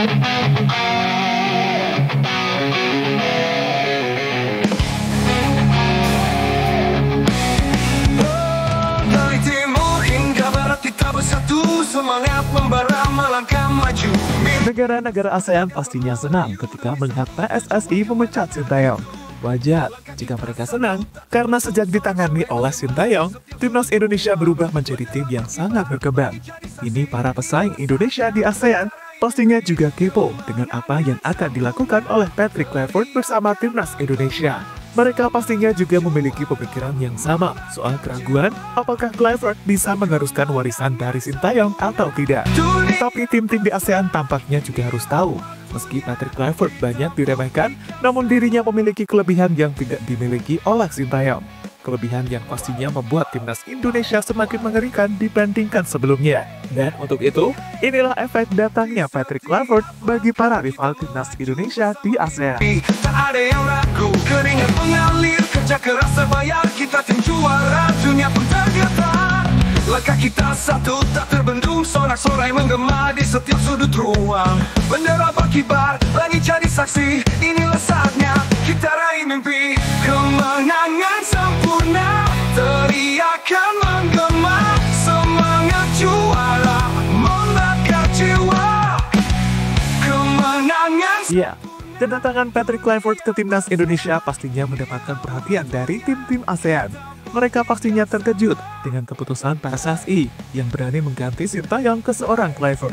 Dari timur hingga barat kita bersatu, semangat membara melangkah maju. Negara-negara ASEAN pastinya senang ketika melihat PSSI memecat Sintayong. Wajar jika mereka senang, karena sejak ditangani oleh Sintayong, timnas Indonesia berubah menjadi tim yang sangat berkembang. Ini para pesaing Indonesia di ASEAN pastinya juga kepo dengan apa yang akan dilakukan oleh Patrick Kluivert bersama timnas Indonesia. Mereka pastinya juga memiliki pemikiran yang sama soal keraguan apakah Kluivert bisa meneruskan warisan dari Sintayong atau tidak. Tapi tim-tim di ASEAN tampaknya juga harus tahu, meski Patrick Kluivert banyak diremehkan, namun dirinya memiliki kelebihan yang tidak dimiliki oleh Sintayong. Kelebihan yang pastinya membuat timnas Indonesia semakin mengerikan dibandingkan sebelumnya. Dan untuk itu, inilah efek datangnya Patrick Kluivert bagi para rival timnas Indonesia di ASEAN. Tak ada yang ragu, keringat mengalir, kerja keras terbayar, kita tim juara, dunia pun tergetar. Langkah kita satu tak terbendung, sorak-sorai menggema di setiap sudut ruang. Bendera berkibar, langit jadi saksi, inilah saatnya kita raih mimpi. Kemenangan sempurna, teriakan menggema, semangat juara membakar jiwa. Kemenangan. Ya, kedatangan Patrick Kluivert ke timnas Indonesia pastinya mendapatkan perhatian dari tim-tim ASEAN. Mereka pastinya terkejut dengan keputusan PSSI yang berani mengganti Sintayong ke seorang Kluivert.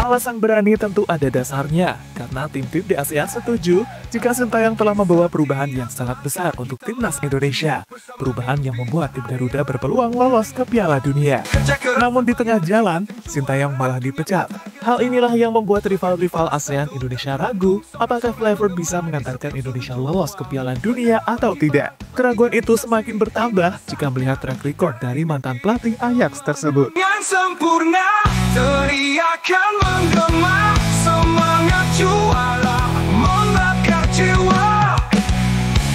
Alasan berani tentu ada dasarnya, karena tim-tim di ASEAN setuju jika Sintayong telah membawa perubahan yang sangat besar untuk timnas Indonesia. Perubahan yang membuat tim Garuda berpeluang lolos ke Piala Dunia. Namun di tengah jalan, Sintayong malah dipecat. Hal inilah yang membuat rival-rival ASEAN Indonesia ragu apakah Kluivert bisa mengantarkan Indonesia lolos ke Piala Dunia atau tidak. Keraguan itu semakin bertambah jika melihat track record dari mantan pelatih Ajax tersebut. Yang sempurna, teriakan menggema, semangat juara membakar jiwa.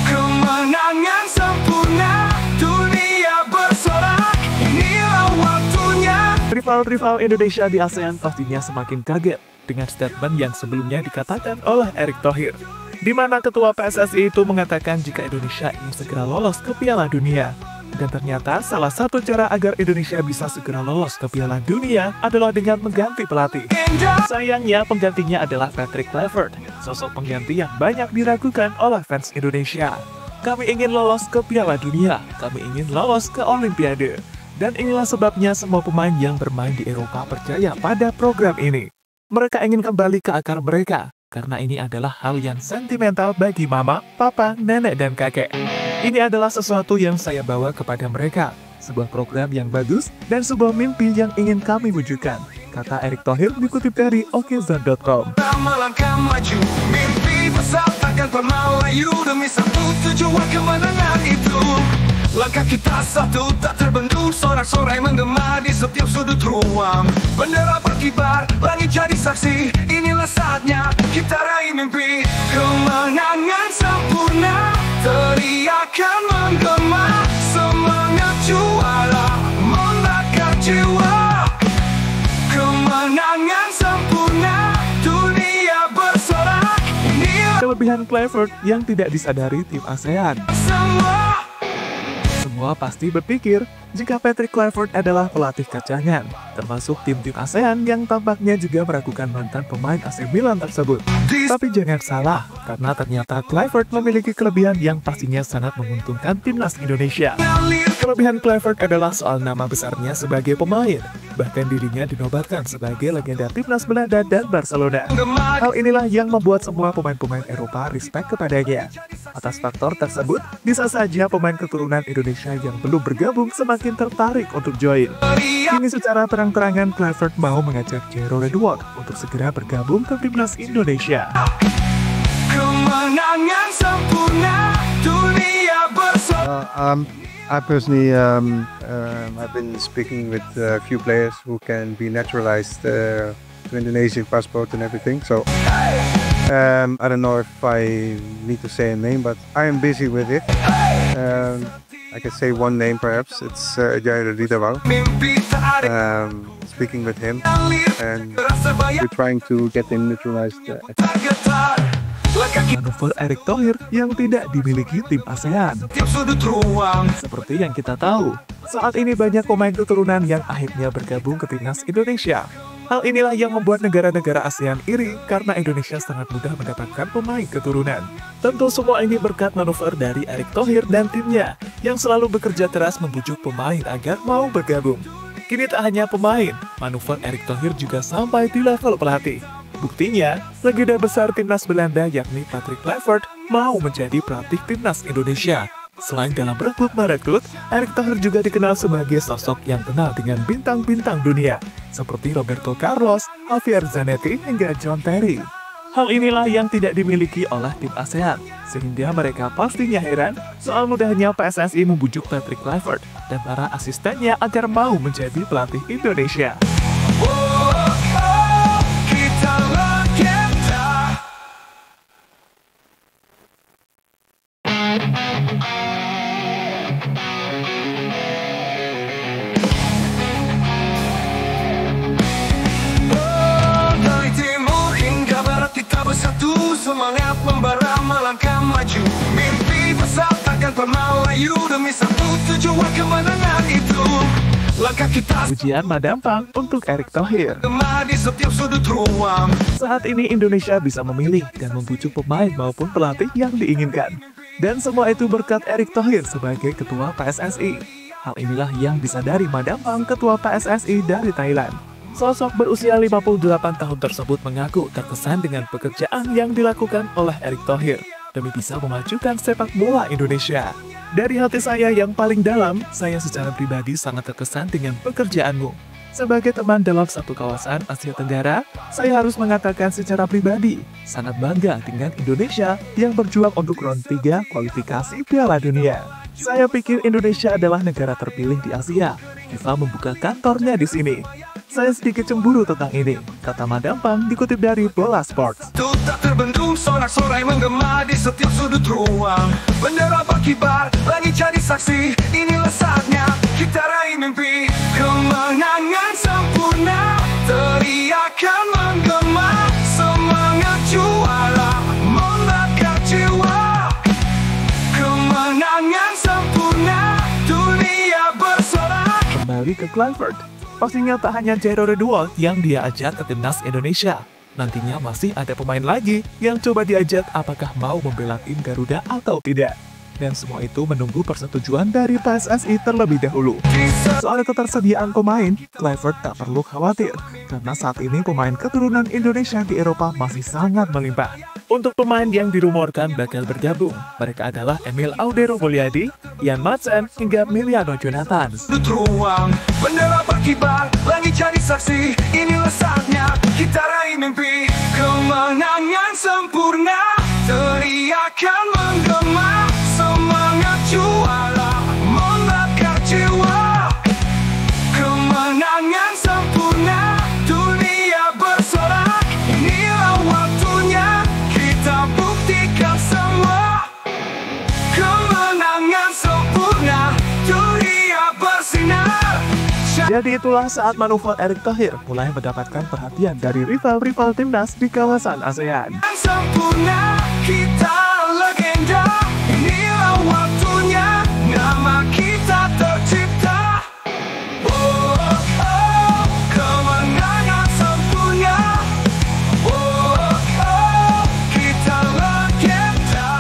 Kemenangan sempurna, dunia bersorak, inilah waktunya. Rival-rival Indonesia di ASEAN pastinya semakin kaget dengan statement yang sebelumnya dikatakan oleh Erick Thohir, di mana ketua PSSI itu mengatakan jika Indonesia ingin segera lolos ke Piala Dunia. Dan ternyata salah satu cara agar Indonesia bisa segera lolos ke Piala Dunia adalah dengan mengganti pelatih. Sayangnya penggantinya adalah Patrick Kluivert, sosok pengganti yang banyak diragukan oleh fans Indonesia. Kami ingin lolos ke Piala Dunia, kami ingin lolos ke Olimpiade. Dan inilah sebabnya semua pemain yang bermain di Eropa percaya pada program ini. Mereka ingin kembali ke akar mereka, karena ini adalah hal yang sentimental bagi mama, papa, nenek, dan kakek. Ini adalah sesuatu yang saya bawa kepada mereka, sebuah program yang bagus dan sebuah mimpi yang ingin kami wujudkan, kata Erick Thohir dikutip dari okezone.com. Melangkah maju, mimpi besar takkan pernah layu, demi satu tujuan kemenangan itu. Langkah kita satu tak terbendung, sorak-sorai menggema di setiap sudut ruang. Bendera berkibar, langit jadi saksi, inilah saatnya kita raih mimpi. Kemenangan sempurna, teriakan menggema, semangat juara membakar jiwa. Kemenangan sempurna, dunia bersorak, inilah Kelebihan Kluivert yang tidak disadari tim ASEAN. Semua pasti berpikir jika Patrick Kluivert adalah pelatih kacangan, termasuk tim-tim ASEAN yang tampaknya juga meragukan mantan pemain AC Milan tersebut. Tapi jangan salah, karena ternyata Kluivert memiliki kelebihan yang pastinya sangat menguntungkan timnas Indonesia. Kelebihan Kluivert adalah soal nama besarnya sebagai pemain, bahkan dirinya dinobatkan sebagai legenda timnas Belanda dan Barcelona. Hal inilah yang membuat semua pemain-pemain Eropa respect kepadanya. Atas faktor tersebut, bisa saja pemain keturunan Indonesia yang belum bergabung semakin tertarik untuk join. Kini secara terang-terangan Kluivert mau mengajak Jero Redwood untuk segera bergabung ke timnas Indonesia. kemenangan sempurna, dunia bersorak. I personally, I've been speaking with a few players who can be naturalized to Indonesian passport and everything. So I don't know if I need to say a name, but I am busy with it. I can say one name perhaps. It's Jair Ridawal. Mimpi tak ada Speaking with him, ngalir, and rasa bayang we're trying to get him neutralized. tak getar. Langkah kita Manuver Erick Thohir yang tidak dimiliki tim ASEAN. tiap sudut ruang. Seperti yang kita tahu, saat ini banyak pemain keturunan yang akhirnya bergabung ke timnas Indonesia. Hal inilah yang membuat negara-negara ASEAN iri karena Indonesia sangat mudah mendapatkan pemain keturunan. Tentu semua ini berkat manuver dari Erick Thohir dan timnya yang selalu bekerja keras membujuk pemain agar mau bergabung. Kini tak hanya pemain, manuver Erick Thohir juga sampai di level pelatih. Buktinya, legenda besar timnas Belanda yakni Patrick Kluivert mau menjadi pelatih timnas Indonesia. Selain dalam merekrut, Erick Thohir juga dikenal sebagai sosok yang kenal dengan bintang-bintang dunia, seperti Roberto Carlos, Javier Zanetti, hingga John Terry. Hal inilah yang tidak dimiliki oleh tim ASEAN, sehingga mereka pastinya heran soal mudahnya PSSI membujuk Patrick Kluivert dan para asistennya agar mau menjadi pelatih Indonesia. Kita legenda. Dari timur hingga barat kita bersatu, semangat membara melangkah maju. Mimpi besar takkan pernah layu demi satu tujuan kemenangan itu. Langkah kita Ujian madampang untuk Erick Thohir. gema di setiap sudut ruang. Saat ini Indonesia bisa memilih dan membujuk pemain maupun pelatih yang diinginkan. Dan semua itu berkat Erick Thohir sebagai ketua PSSI. Hal inilah yang disadari Madampang, ketua PSSI dari Thailand. Sosok berusia 58 tahun tersebut mengaku terkesan dengan pekerjaan yang dilakukan oleh Erick Thohir demi bisa memajukan sepak bola Indonesia. Dari hati saya yang paling dalam, saya secara pribadi sangat terkesan dengan pekerjaanmu. Sebagai teman dalam satu kawasan Asia Tenggara, saya harus mengatakan secara pribadi, sangat bangga dengan Indonesia yang berjuang untuk round 3 kualifikasi Piala Dunia. Saya pikir Indonesia adalah negara terpilih di Asia. FIFA membuka kantornya di sini. Saya sedikit cemburu tentang ini, kata Madampang dikutip dari Bola Sports. Itu tak terbendung, sorak-sorai menggema di setiap sudut ruang. Bendera berkibar, langit jadi saksi. Inilah saatnya kita raih mimpi. Kemenangan sempurna, teriakan menggema. Semangat juara, membakar jiwa. Kemenangan sempurna, dunia bersorak. Kembali ke Kluivert. Pastinya tak hanya Jair Ridawal yang dia ajak ke timnas Indonesia. Nantinya masih ada pemain lagi yang coba diajak apakah mau membela tim Garuda atau tidak. Dan semua itu menunggu persetujuan dari PSSI terlebih dahulu. Soal ketersediaan pemain, Kluivert tak perlu khawatir, karena saat ini pemain keturunan Indonesia di Eropa masih sangat melimpah. Untuk pemain yang dirumorkan bakal bergabung, mereka adalah Emil Audero Mulyadi, Ian Madsen, hingga Miliano Jonathan. Sudut ruang, bendera berkibar, langit jadi saksi. Inilah saatnya kita raih mimpi. Kemenangan sempurna, teriakan menggema. Semangat juara, membakar jiwa. Kemenangan sempurna, dunia bersorak. Inilah waktunya kita buktikan semua. Kemenangan sempurna, dunia bersinar. Jadi itulah saat manuver Erick Thohir mulai mendapatkan perhatian dari rival-rival timnas di kawasan ASEAN. Sempurna, kita legenda. Inilah waktunya, nama kita tercipta. Oh, oh, oh, kemenangan sempurna. Oh, oh, kita legenda.